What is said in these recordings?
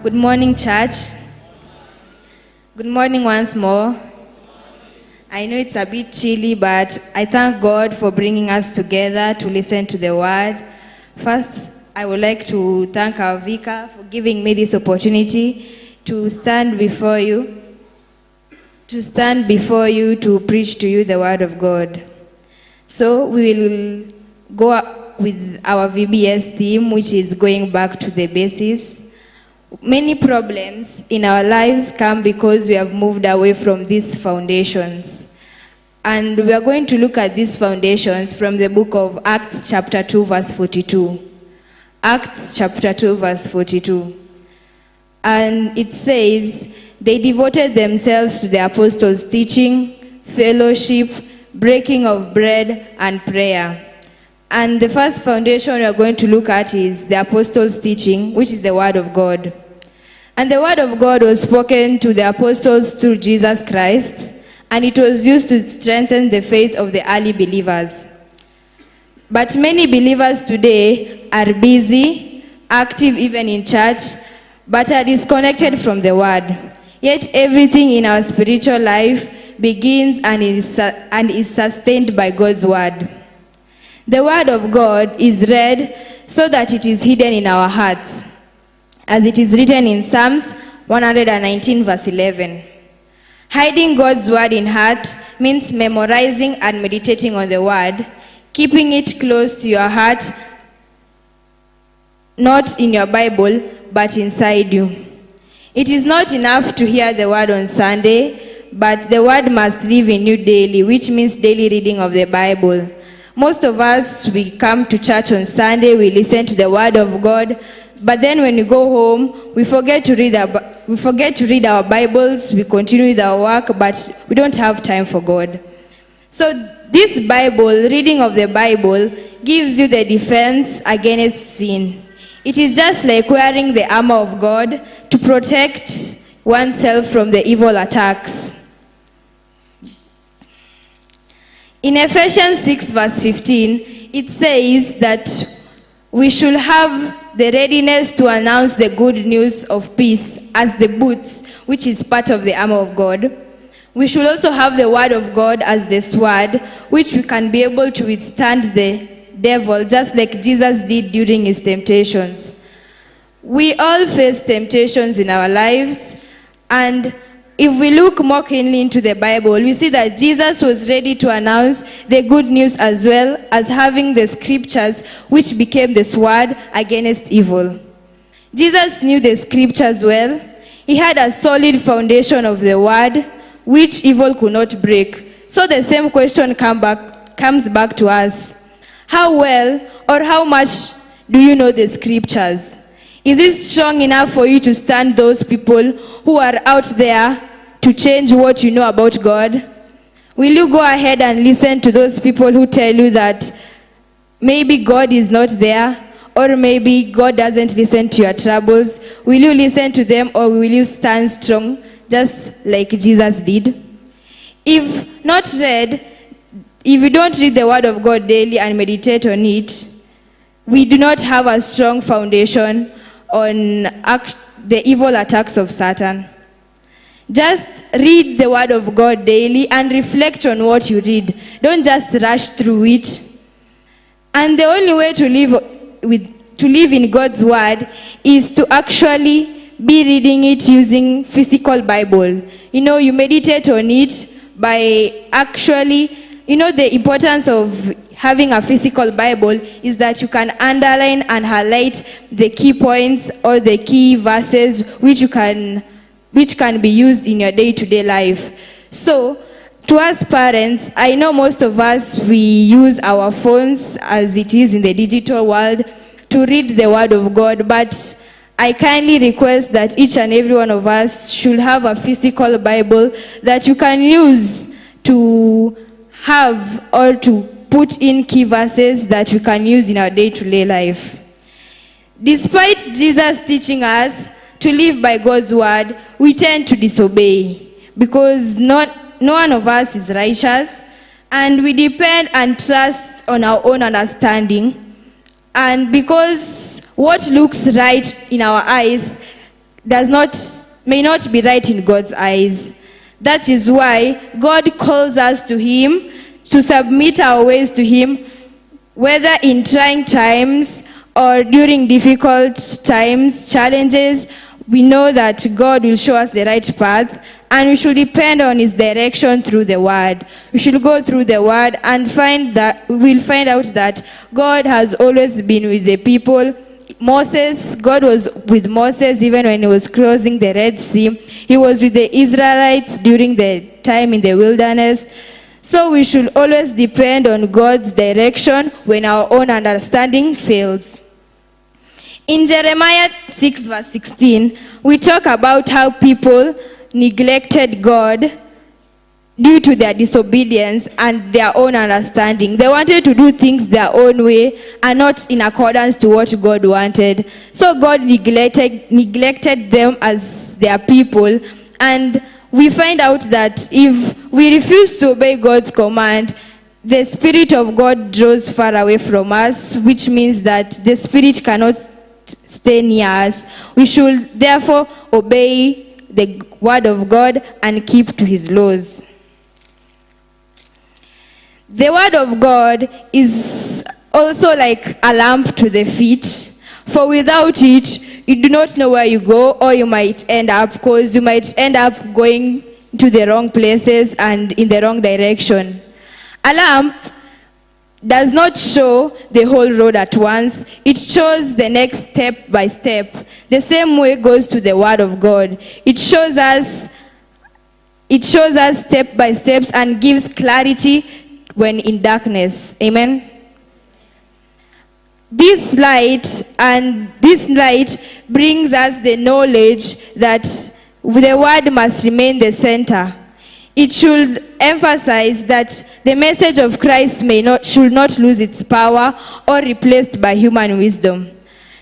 Good morning, church. Good morning once more. I know it's a bit chilly, but I thank God for bringing us together to listen to the word. First, I would like to thank our vicar for giving me this opportunity to stand before you, to preach to you the word of God. So we will go with our VBS theme, which is going back to the basis. Many problems in our lives come because we have moved away from these foundations. And we are going to look at these foundations from the book of Acts chapter 2 verse 42. Acts chapter 2 verse 42. And it says, they devoted themselves to the apostles' teaching, fellowship, breaking of bread, and prayer. And the first foundation we are going to look at is the apostles' teaching, which is the word of God. And the word of God was spoken to the apostles through Jesus Christ, and it was used to strengthen the faith of the early believers. But many believers today are busy, active even in church, but are disconnected from the word. Yet everything in our spiritual life begins and is sustained by God's word. The word of God is read so that it is hidden in our hearts, as it is written in Psalms 119 verse 11. Hiding God's word in heart means memorizing and meditating on the word, keeping it close to your heart, not in your Bible, but inside you. It is not enough to hear the word on Sunday, but the word must live in you daily, which means daily reading of the Bible. Most of us, we come to church on Sunday, we listen to the word of God, but then when we go home, we forget to read our Bibles, we continue with our work, but we don't have time for God. So this Bible, reading of the Bible, gives you the defense against sin. It is just like wearing the armor of God to protect oneself from the evil attacks. In Ephesians 6 verse 15, it says that we should have the readiness to announce the good news of peace as the boots, which is part of the armor of God. We should also have the word of God as the sword, which we can be able to withstand the devil, just like Jesus did during his temptations. We all face temptations in our lives, and if we look more keenly into the Bible, we see that Jesus was ready to announce the good news as well as having the scriptures which became the sword against evil. Jesus knew the scriptures well. He had a solid foundation of the word which evil could not break. So the same question comes back to us. How well or how much do you know the scriptures? Is it strong enough for you to stand those people who are out there to change what you know about God? Will you go ahead and listen to those people who tell you that maybe God is not there, or maybe God doesn't listen to your troubles? Will you listen to them, or will you stand strong just like Jesus did? If you don't read the word of God daily and meditate on it, we do not have a strong foundation on the evil attacks of Satan. Just read the word of God daily and reflect on what you read. Don't just rush through it. And the only way to live in God's word is to actually be reading it using physical Bible. You meditate on it by actually, the importance of having a physical Bible is that you can underline and highlight the key points or the key verses which can be used in your day-to-day life. So, to us parents, I know most of us, we use our phones as it is in the digital world to read the word of God, but I kindly request that each and every one of us should have a physical Bible that you can use to have or to put in key verses that we can use in our day-to-day life. Despite Jesus teaching us to live by God's word, we tend to disobey because no one of us is righteous, and we depend and trust on our own understanding. And because what looks right in our eyes may not be right in God's eyes. That is why God calls us to Him, to submit our ways to Him, whether in trying times or during difficult times, challenges. We know that God will show us the right path, and we should depend on His direction through the Word. We should go through the Word and we'll find out that God has always been with the people. God was with Moses even when he was crossing the Red Sea. He was with the Israelites during the time in the wilderness. So we should always depend on God's direction when our own understanding fails. In Jeremiah 6 verse 16, we talk about how people neglected God due to their disobedience and their own understanding. They wanted to do things their own way and not in accordance to what God wanted. So God neglected them as their people. And we find out that if we refuse to obey God's command, the Spirit of God draws far away from us, which means that the Spirit cannot stay near us. We should therefore obey the Word of God and keep to His laws. The Word of God is also like a lamp to the feet, for without it, you do not know where you go, or you might end up going to the wrong places and in the wrong direction. A lamp does not show the whole road at once. It shows the next step by step. The same way goes to the Word of God. It shows us step by steps and gives clarity when in darkness. Amen. This light brings us the knowledge that the Word must remain the center. It should emphasize that the message of Christ should not lose its power or replaced by human wisdom.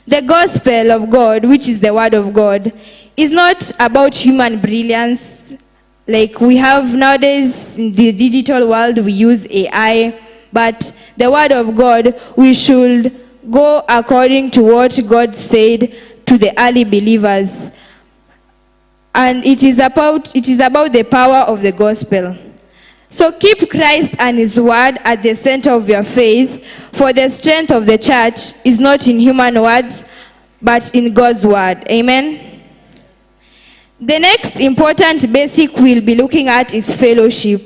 The gospel of God, which is the Word of God, is not about human brilliance. Like we have nowadays in the digital world, we use AI, but the Word of God, we should go according to what God said to the early believers. And it is about the power of the gospel. So keep Christ and His Word at the center of your faith, for the strength of the church is not in human words, but in God's Word. Amen. The next important basic we'll be looking at is fellowship.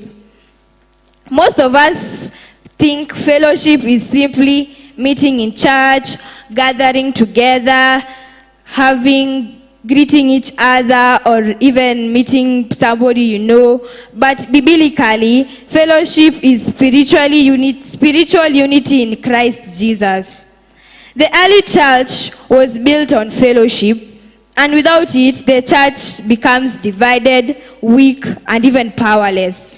Most of us think fellowship is simply meeting in church, gathering together, greeting each other, or even meeting somebody you know. But biblically, fellowship is spiritual unity in Christ Jesus. The early church was built on fellowship, and without it, the church becomes divided, weak, and even powerless.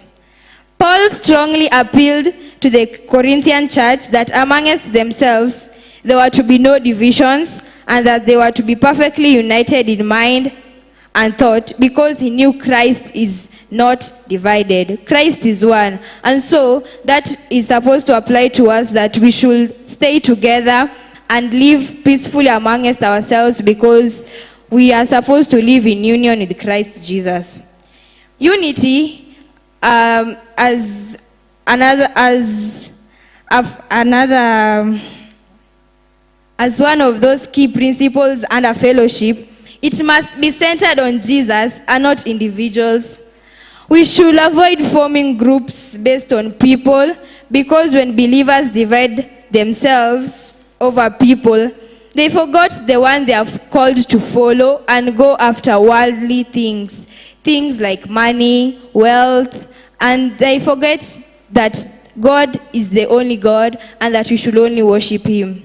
Paul strongly appealed to the Corinthian church that amongst themselves there were to be no divisions, and that they were to be perfectly united in mind and thought, because he knew Christ is not divided. Christ is one. And so that is supposed to apply to us, that we should stay together and live peacefully amongst ourselves, because we are supposed to live in union with Christ Jesus. Unity as one of those key principles under fellowship, it must be centered on Jesus and not individuals. We should avoid forming groups based on people, because when believers divide themselves over people, they forgot the one they are called to follow and go after worldly things like money, wealth, and they forget that God is the only God and that we should only worship Him.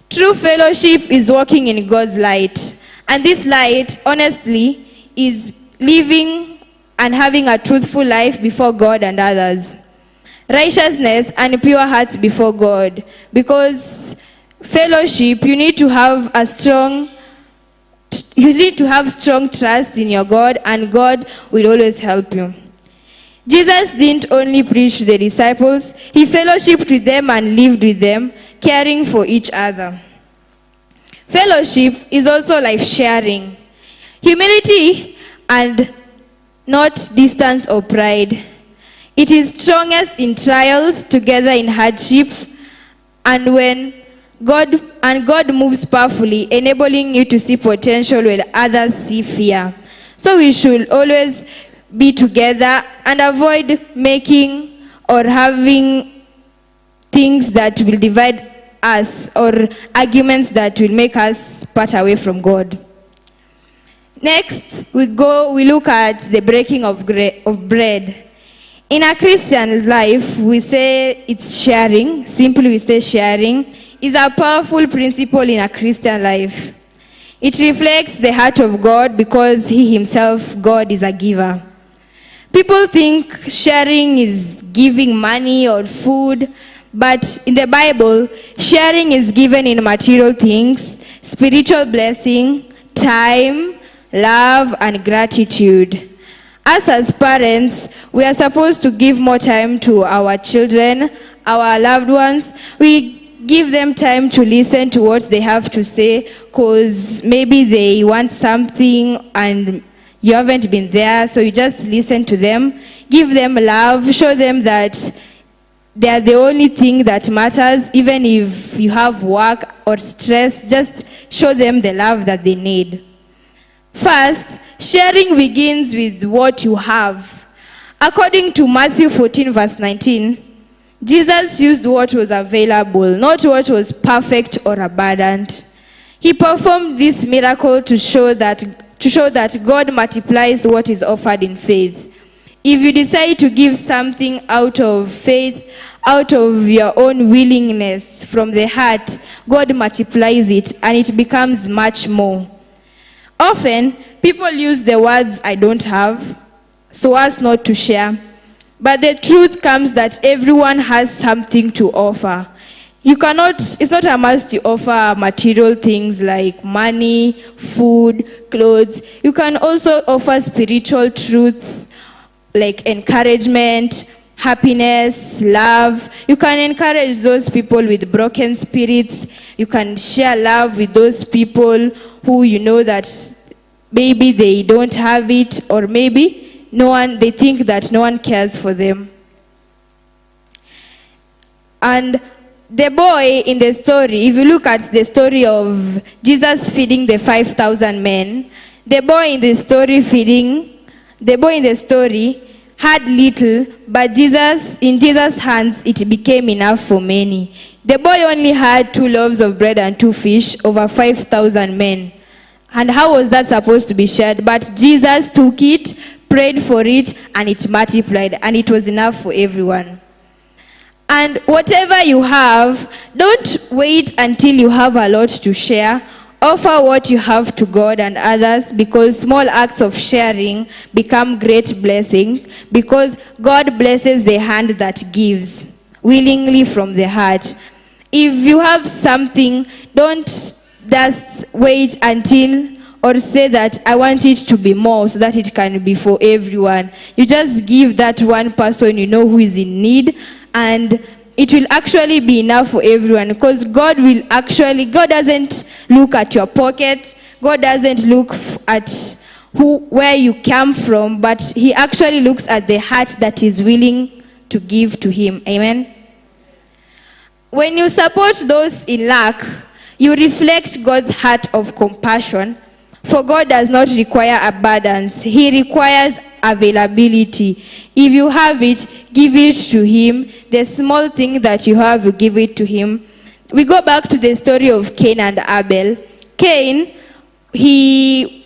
True fellowship is walking in God's light. And this light, honestly, is living and having a truthful life before God and others. Righteousness and pure hearts before God. Because fellowship, you need to have strong trust in your God, and God will always help you. Jesus didn't only preach to the disciples, He fellowshiped with them and lived with them, caring for each other. Fellowship is also life sharing. Humility and not distance or pride. It is strongest in trials, together in hardship, and when God moves powerfully, enabling you to see potential where others see fear. So we should always be together and avoid making or having things that will divide us or arguments that will make us part away from God. Next, we look at the breaking of bread. In a Christian life, we say it's sharing. Simply, we say sharing is a powerful principle in a Christian life. It reflects the heart of God because He Himself, God, is a giver. People think sharing is giving money or food, but in the Bible, sharing is given in material things, spiritual blessing, time, love, and gratitude. Us as parents, we are supposed to give more time to our children, our loved ones. We give them time to listen to what they have to say, because maybe they want something and you haven't been there, so you just listen to them. Give them love, show them that they are the only thing that matters. Even if you have work or stress, just show them the love that they need. First, sharing begins with what you have. According to Matthew 14, verse 19, Jesus used what was available, not what was perfect or abundant. He performed this miracle to show that God multiplies what is offered in faith. If you decide to give something out of faith, out of your own willingness from the heart, God multiplies it and it becomes much more. Often, people use the words, "I don't have," so as not to share. But the truth comes that everyone has something to offer. It's not a must to offer material things like money, food, clothes. You can also offer spiritual truth like encouragement, happiness, love. You can encourage those people with broken spirits. You can share love with those people who you know that maybe they don't have it, or maybe they think that no one cares for them. And the boy in the story, if you look at the story of Jesus feeding the 5,000 men, the boy in the story had little, but in Jesus' hands, it became enough for many. The boy only had 2 loaves of bread and 2 fish, over 5,000 men. And how was that supposed to be shared? But Jesus took it, prayed for it, and it multiplied, and it was enough for everyone. And whatever you have, don't wait until you have a lot to share. Offer what you have to God and others, because small acts of sharing become great blessing, because God blesses the hand that gives willingly from the heart. If you have something, don't just wait until or say that I want it to be more so that it can be for everyone. You just give that one person you know who is in need, and it will actually be enough for everyone, because God doesn't look at your pocket. God doesn't look at where you come from, but He actually looks at the heart that is willing to give to Him. Amen. When you support those in lack, you reflect God's heart of compassion, for God does not require abundance. He requires availability. If you have it, give it to Him. The small thing that you have, you give it to Him. We go back to the story of Cain and Abel. Cain, his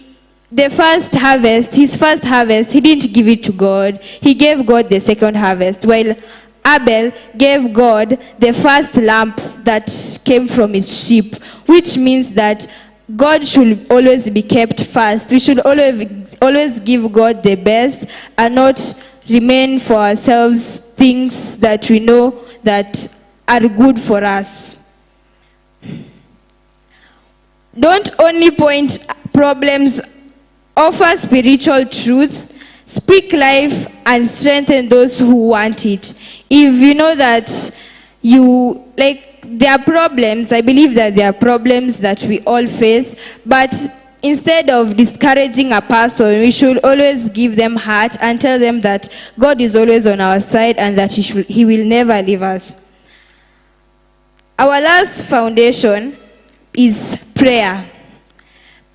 first harvest, he didn't give it to God. He gave God the second harvest, while Abel gave God the first lamb that came from his sheep, which means that God should always be kept first. We should always give God the best and not remain for ourselves things that we know that are good for us. Don't only point problems, offer spiritual truth, speak life, and strengthen those who want it. If you know that there are problems, I believe that there are problems that we all face, but instead of discouraging a person, we should always give them heart and tell them that God is always on our side and that He will never leave us. Our last foundation is prayer.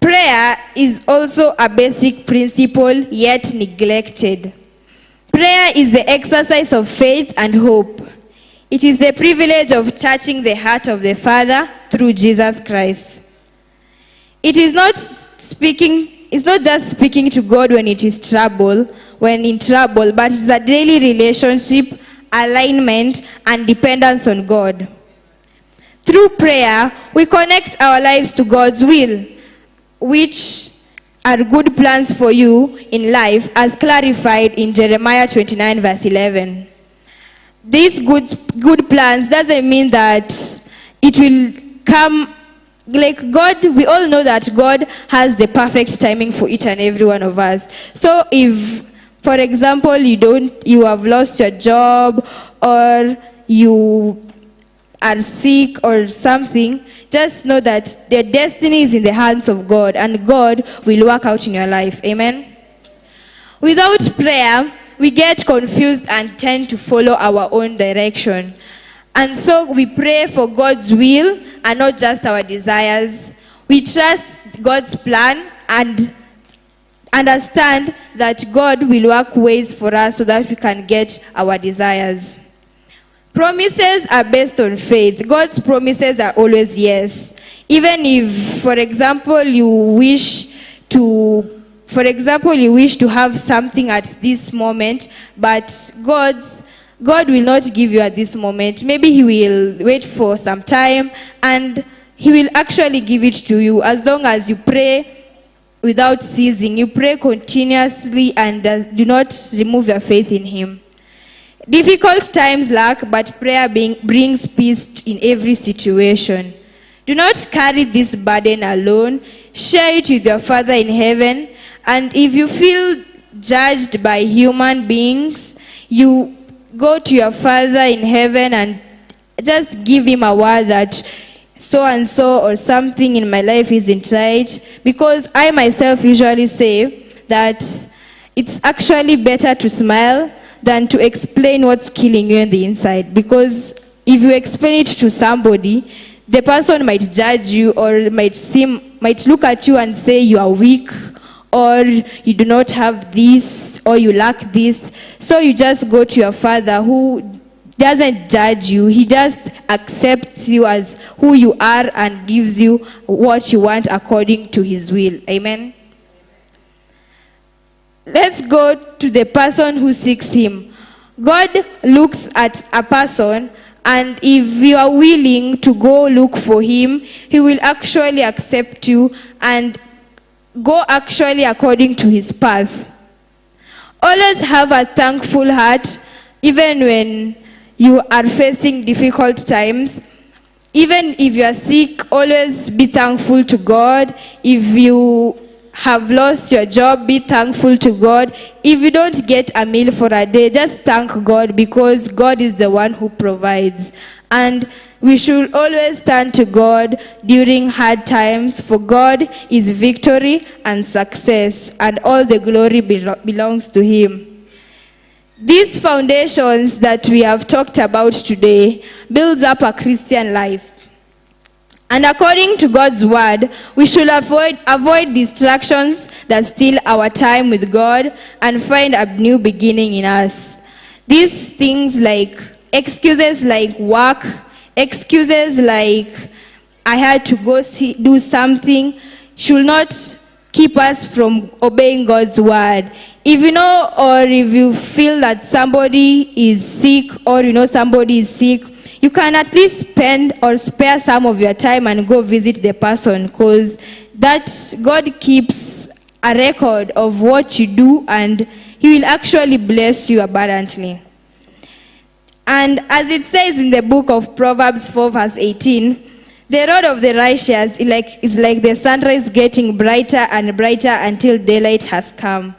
Prayer is also a basic principle yet neglected. Prayer is the exercise of faith and hope. It is the privilege of touching the heart of the Father through Jesus Christ. It is not just speaking to God when in trouble, but it's a daily relationship, alignment, and dependence on God. Through prayer, we connect our lives to God's will, which are good plans for you in life, as clarified in Jeremiah 29, verse 11. These good plans doesn't mean that it will come like God. We all know that God has the perfect timing for each and every one of us. So if, for example, you have lost your job, or you are sick or something, just know that their destiny is in the hands of God, and God will work out in your life. Amen. Without prayer, we get confused and tend to follow our own direction. And so we pray for God's will and not just our desires. We trust God's plan and understand that God will work ways for us so that we can get our desires. Promises are based on faith. God's promises are always yes. Even if, for example, you wish to have something at this moment, but God will not give you at this moment. Maybe He will wait for some time, and He will actually give it to you as long as you pray without ceasing. You pray continuously and do not remove your faith in Him. Difficult times lack, but prayer brings peace in every situation. Do not carry this burden alone. Share it with your Father in heaven. And if you feel judged by human beings, you go to your Father in heaven and just give Him a word that so and so or something in my life isn't right. Because I myself usually say that it's actually better to smile than to explain what's killing you on the inside. Because if you explain it to somebody, the person might judge you or might look at you and say you are weak, or you do not have this, or you lack this. So you just go to your Father, who doesn't judge you. He just accepts you as who you are and gives you what you want according to His will. Amen. Let's go to the person who seeks Him. God looks at a person, and if you are willing to go look for Him, He will actually accept you and go actually according to His path. Always have a thankful heart, even when you are facing difficult times. Even if you are sick, always be thankful to God. If you have lost your job, be thankful to God. If you don't get a meal for a day, just thank God, because God is the one who provides. And we should always turn to God during hard times, for God is victory and success, and all the glory belongs to Him. These foundations that we have talked about today builds up a Christian life. And according to God's word, we should avoid distractions that steal our time with God and find a new beginning in us. These things like excuses like work, excuses like I had to go do something, should not keep us from obeying God's word. If you know, or if you feel that somebody is sick, or you know somebody is sick, you can at least spend or spare some of your time and go visit the person, because that God keeps a record of what you do, and He will actually bless you abundantly. And as it says in the book of Proverbs 4 verse 18, the road of the righteous is like the sunrise getting brighter and brighter until daylight has come.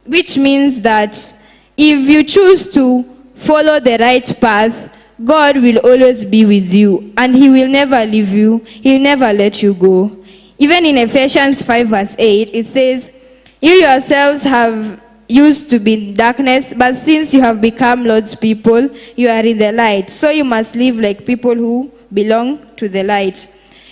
Which means that if you choose to follow the right path, God will always be with you, and He will never leave you. He will never let you go. Even in Ephesians 5 verse 8, it says, "You yourselves have used to be in darkness, but since you have become Lord's people, you are in the light. So you must live like people who belong to the light."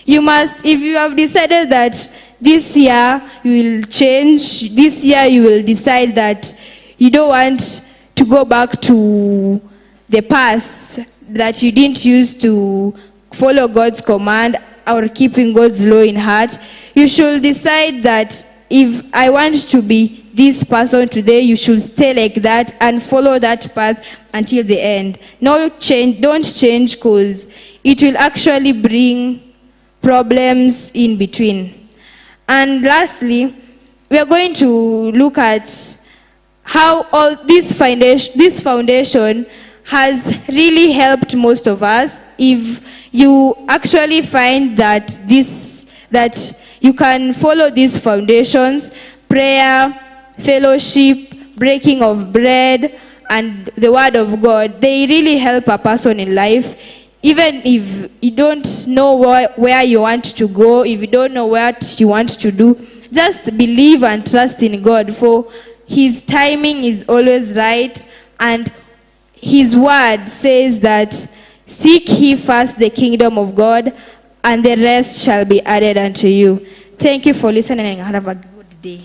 You must, if you have decided that this year you will change, this year you will decide that you don't want to go back to the past, that you didn't use to follow God's command or keeping God's law in heart, you should decide that if I want to be this person today, you should stay like that and follow that path until the end. No change, don't change, because it will actually bring problems in between. And lastly, we are going to look at how all this foundation has really helped most of us. If you actually find that you can follow these foundations, prayer, fellowship, breaking of bread, and the word of God, they really help a person in life. Even if you don't know where you want to go, if you don't know what you want to do, just believe and trust in God, for His timing is always right, and His word says that seek ye first the kingdom of God, and the rest shall be added unto you. Thank you for listening, and have a good day.